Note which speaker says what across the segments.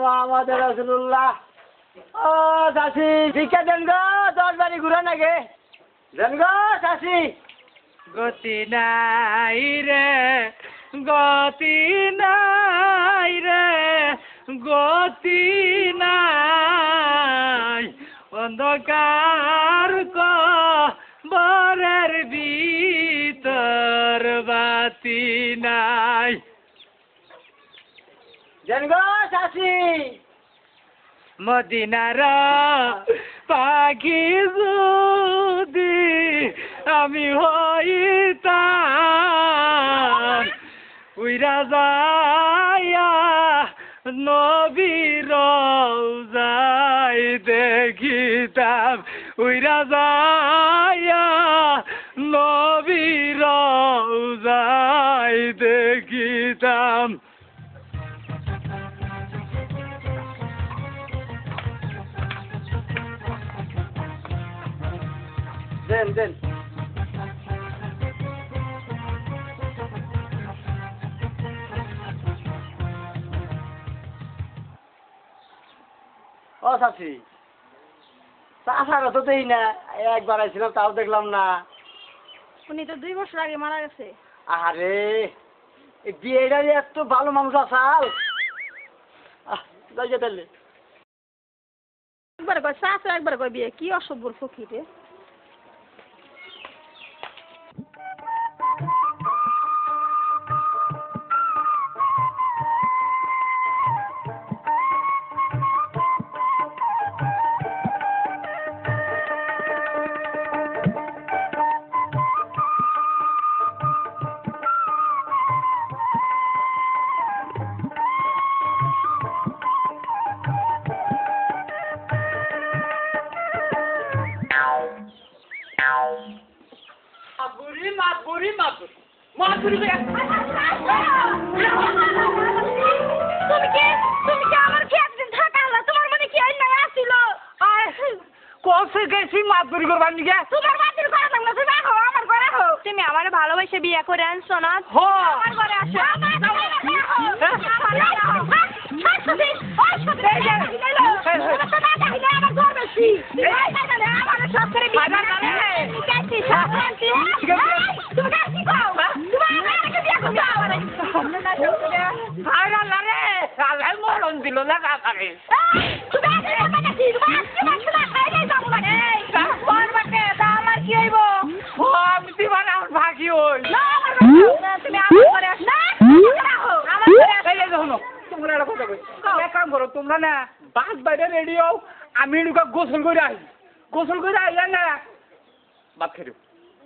Speaker 1: মোহাম্মদ রাসূলুল্লাহ। ও চাচি ভিক্ষা দেন গো, 10 বাড়ি ঘুরে নাগে দেন গো চাচি।
Speaker 2: গতি নাই রে, গতি নাই রে, গতি নাই, অন্ধকার কবরের ভিতর বাতি নাই।
Speaker 1: দেন গো চাচি।
Speaker 2: মদিনার পাখি যদি আমি হইতাম, উইরা যাইয়া নবীর রওজায় দেখিতাম, উইরা যাইয়া নবীর রওজায় দেখিতাম।
Speaker 1: দেন দেন। ও চাচি, চাচারা তো দেই না, একবার আইছিলাম তাও দেখলাম না।
Speaker 3: উনি তো 2 বছর আগে মারা গেছে।
Speaker 1: আরে এই বিয়েটা এত ভালো মানুষ আসাল। যাই তাহলে।
Speaker 3: একবার কয় চাচা, একবার কয় বিয়ে, কি অসভ্যর ফকির রে। তুমি আমার ভালোবাসে বিয়ে করে আনছো না? আমার ঘরে আসো।
Speaker 2: মরণ দিল না কাকারে। আমি দিবার আমার ভাগি হই। তোমরা একটা কথা কই, এক কাম করো, তোমরা না বাস বাইরে রেডি হও, আমি গোসল করে আই, গোসল করে আইয়া না ভাত খেয়ে।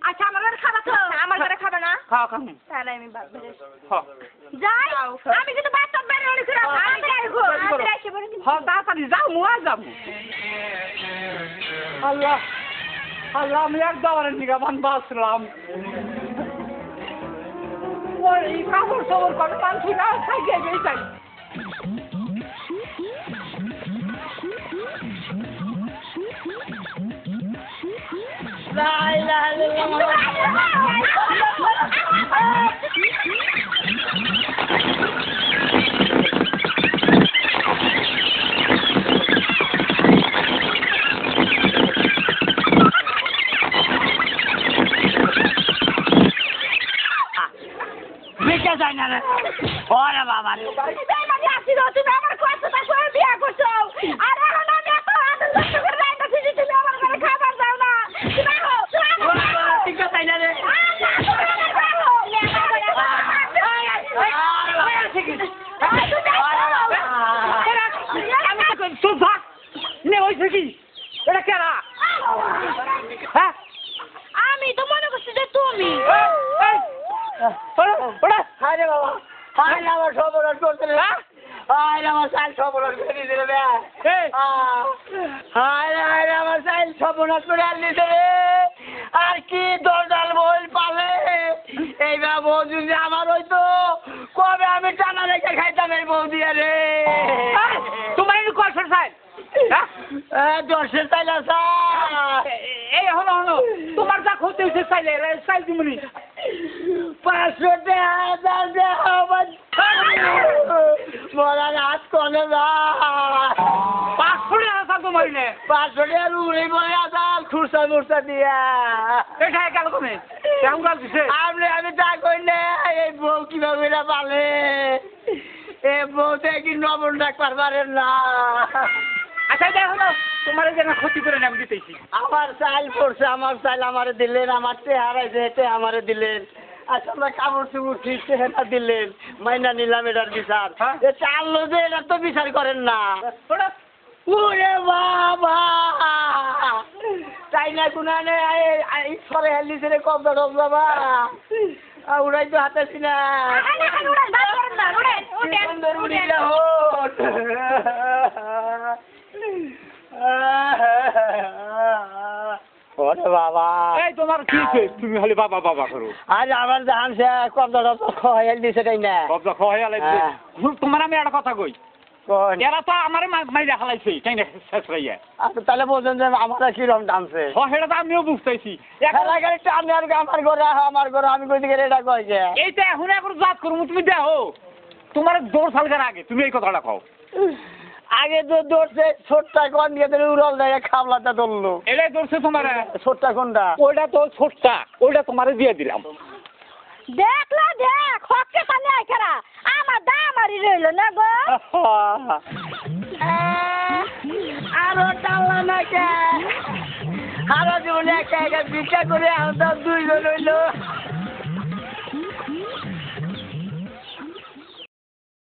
Speaker 3: আচ্ছা, আমার ঘরে খাবা তো? আমার ঘরে খাবে না?
Speaker 2: খাও খাও।
Speaker 3: তাহলে আমি ভাত বেড়ে
Speaker 2: হ্যাঁ
Speaker 3: যাই। আমি কিন্তু বাচ্চা বেড়ে অনেক করে
Speaker 2: হ্যাঁ, তাড়াতাড়ি যাও, মুয়া যাবো। আল্লাহ আল্লাহ, আমি একদম নিগাবান বাসলাম। ওই কাপড় সবর করে পাঁচশো না খাইয়ে গেছে।
Speaker 1: ওরে বাবা রে,
Speaker 3: তুমি আমার কষ্টটা করে বিয়ে করছো, আর এখন আমি এত আদর কষ্ট করে রান্না শিখি, তুমি আমার ঘরে খাবার দাও না।
Speaker 1: ঠিক আছে না রে।
Speaker 3: আমি তো মনে করছি যে তুমি।
Speaker 1: আমার সর্বনাশ করতে আমার চাইল সর্বনাশ করে দিতে রে। আমার চাইল সর্বনাশ করে আনলি রে। আর কি দরজাল বই পালে এইবার বৌদি যে আমার হইতো কবে আমি টানা রেখে খাইতাম এই বৌদি রে
Speaker 2: তোমার এই কলসের চাই
Speaker 1: দশের চাইল
Speaker 2: এই হলো হলো তোমার যা ক্ষতি হয়েছে চাইলে চাই দিমনি
Speaker 1: 500 টাকা মরা রাত কলে যা
Speaker 2: 500 টাকা চাল তোমার নে
Speaker 1: 500 টাকা উড়ে বলে আসাল খুরসা মুরসা দিয়া
Speaker 2: এটা গেল তুমি কেমন গাল দিছে
Speaker 1: আমি তা কই না এই বউ কিভাবে না পালে এ বউতে কি নবন ডাক পারবারেন না
Speaker 2: আচ্ছা দেখো তোমার যেন ক্ষতি করে নাম দিতেছি
Speaker 1: আমার চাইল পড়ছে আমার চাইল আমারে দিলেন আমার হারাইছে এটা আমারে দিলেন আচ্ছা আমরা কাপড় চুপড় ঠিকছে এটা দিলেন মাইনা নিলাম এটার বিচার এ চাল যে এটা তো বিচার করেন না ওরে বাবা তাই না গুনানে ঈশ্বরে হেলিছে রে কবজা টবজা বা উড়াই তো হাতেছি না ওরে বাবা
Speaker 2: এই তোমার কি হয়েছে তুমি খালি বাবা বাবা করো
Speaker 1: আজ আমার জাহান সে কবজা টবজা খাওয়াই দিছে তাই না
Speaker 2: কবজা খাওয়াই আলাইছে তোমার আমি একটা কথা কই
Speaker 1: কোন
Speaker 2: এরা তো আমারে মাইরা খালাইছে তাই না শেষ রাইয়া
Speaker 1: আপনি তাহলে বলছেন যে আমার কিরম টানছে
Speaker 2: সেটা তো আমিও বুঝতেছি
Speaker 1: খেলা গাড়ি টানে আর আমার ঘরে আমি কই দিকে এটা কইছে
Speaker 2: এইটা এখন এখন জাত করবো তুমি দেখো তোমার দৌড় সালকার আগে তুমি এই কথাটা কও
Speaker 1: আগে তো দৌড়ছে ছোট্টা কোন দিয়ে উড়ল দেয় খাবলাটা ধরলো
Speaker 2: এটাই দৌড়ছে তোমার
Speaker 1: ছোট্টা কোনটা
Speaker 2: ওইটা তো ছোটটা ওইটা তোমারে দিয়ে দিলাম
Speaker 3: দেখলা দেখ হককে পালে আইখারা আমার দামারি রইল না গো
Speaker 1: আরো টানলা না কে আরো জীবনে একা একা ভিক্ষা করে আমরা 2 জন হইলো